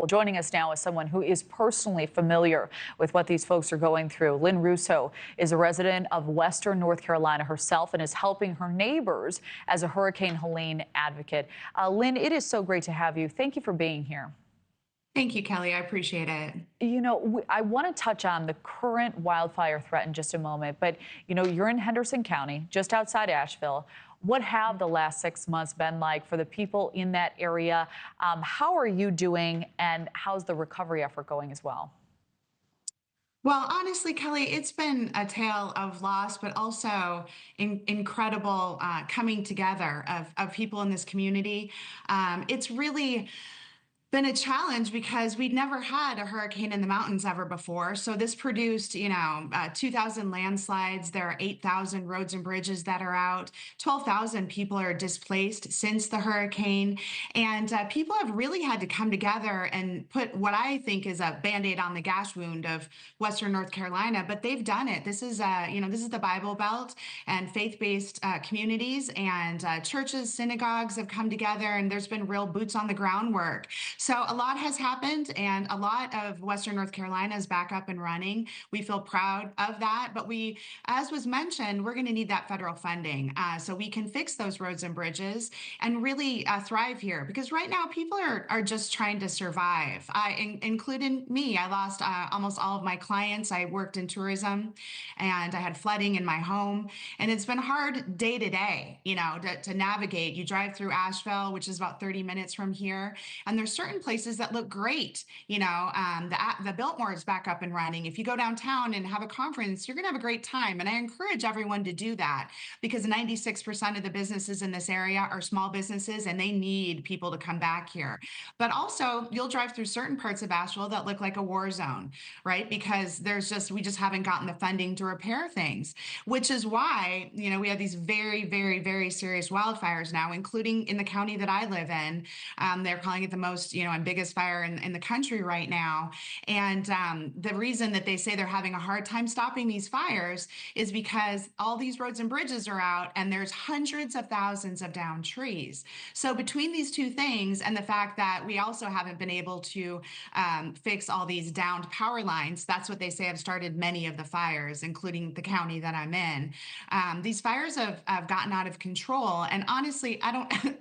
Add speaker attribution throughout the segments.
Speaker 1: Well, joining us now is someone who is personally familiar with what these folks are going through. Lynne Russo is a resident of Western North Carolina herself and is helping her neighbors as a Hurricane Helene advocate. Lynne, it is so great to have you. Thank you for being here.
Speaker 2: Thank you, Kelly. I appreciate it.
Speaker 1: You know, I want to touch on the current wildfire threat in just a moment, but, you're in Henderson County, just outside Asheville. What have the last 6 months been like for the people in that area? How are you doing, and how's the recovery effort going as well?
Speaker 2: Well, honestly, Kelly, it's been a tale of loss, but also incredible coming together of people in this community. It's really been a challenge because we'd never had a hurricane in the mountains ever before. So this produced, 2,000 landslides. There are 8,000 roads and bridges that are out. 12,000 people are displaced since the hurricane. And people have really had to come together and put what I think is a Band-Aid on the gash wound of Western North Carolina. But they've done it. This is, this is the Bible Belt, and faith-based communities and churches, synagogues have come together, and there's been real boots on the ground work. So a lot has happened, and a lot of Western North Carolina is back up and running. We feel proud of that, but as was mentioned, we're going to need that federal funding so we can fix those roads and bridges and really thrive here. Because right now, people are just trying to survive, including me. I lost almost all of my clients. I worked in tourism, and I had flooding in my home, and it's been hard day to day, to navigate. You drive through Asheville, which is about 30 minutes from here, and there's certain places that look great. The Biltmore is back up and running. If you go downtown and have a conference, you're going to have a great time. And I encourage everyone to do that because 96% of the businesses in this area are small businesses, and they need people to come back here. But also, you'll drive through certain parts of Asheville that look like a war zone, right? Because we just haven't gotten the funding to repair things, which is why, we have these very, very, very serious wildfires now, including in the county that I live in. They're calling it the most, and biggest fire in the country right now. And the reason that they say they're having a hard time stopping these fires is because all these roads and bridges are out, and there's hundreds of thousands of downed trees. So between these two things and the fact that we also haven't been able to fix all these downed power lines, that's what they say have started many of the fires, including the county that I'm in. These fires have gotten out of control. And honestly, I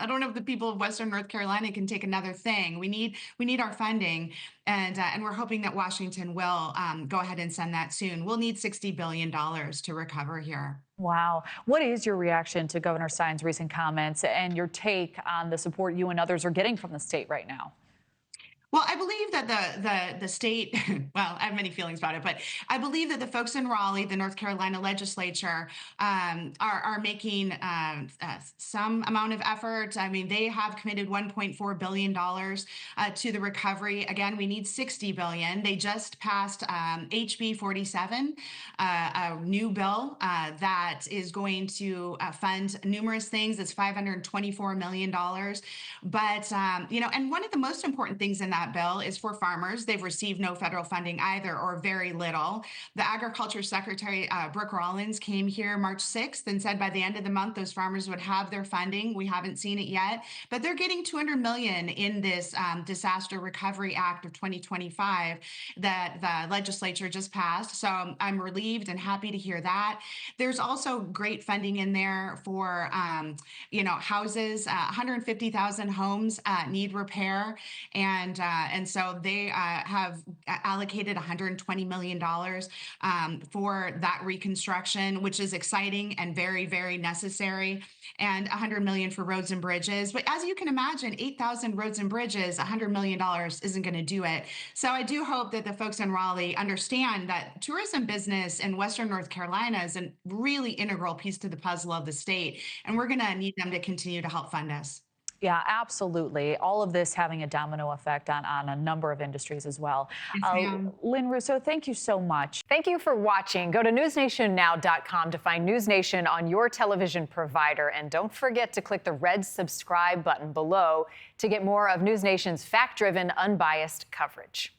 Speaker 2: don't know if the people of Western North Carolina can take another thing. We need our funding, and we're hoping that Washington will go ahead and send that soon. We'll need $60 billion to recover here.
Speaker 1: Wow. What is your reaction to Governor Stein's recent comments and your take on the support you and others are getting from the state right now?
Speaker 2: Well, I believe that the state, well, I have many feelings about it, but I believe that the folks in Raleigh, the North Carolina legislature, are making some amount of effort. I mean, they have committed $1.4 billion to the recovery. Again, we need $60 billion. They just passed HB 47, a new bill that is going to fund numerous things. It's $524 million. But, and one of the most important things in that bill is for farmers. They've received no federal funding either, or very little. The Agriculture Secretary, Brooke Rollins, came here March 6th and said by the end of the month, those farmers would have their funding. We haven't seen it yet, but they're getting $200 million in this Disaster Recovery Act of 2025 that the legislature just passed. So I'm relieved and happy to hear that. There's also great funding in there for, houses. 150,000 homes need repair, and so they have allocated $120 million for that reconstruction, which is exciting and very, very necessary, and $100 million for roads and bridges. But as you can imagine, 8,000 roads and bridges, $100 million isn't going to do it. So I do hope that the folks in Raleigh understand that tourism business in Western North Carolina is a really integral piece to the puzzle of the state, and we're going to need them to continue to help fund us.
Speaker 1: Yeah, absolutely. All of this having a domino effect on a number of industries as well.
Speaker 2: Yes,
Speaker 1: Lynne Russo, thank you so much.
Speaker 3: Thank you for watching. Go to newsnationnow.com to find NewsNation on your television provider. And don't forget to click the red subscribe button below to get more of NewsNation's fact-driven, unbiased coverage.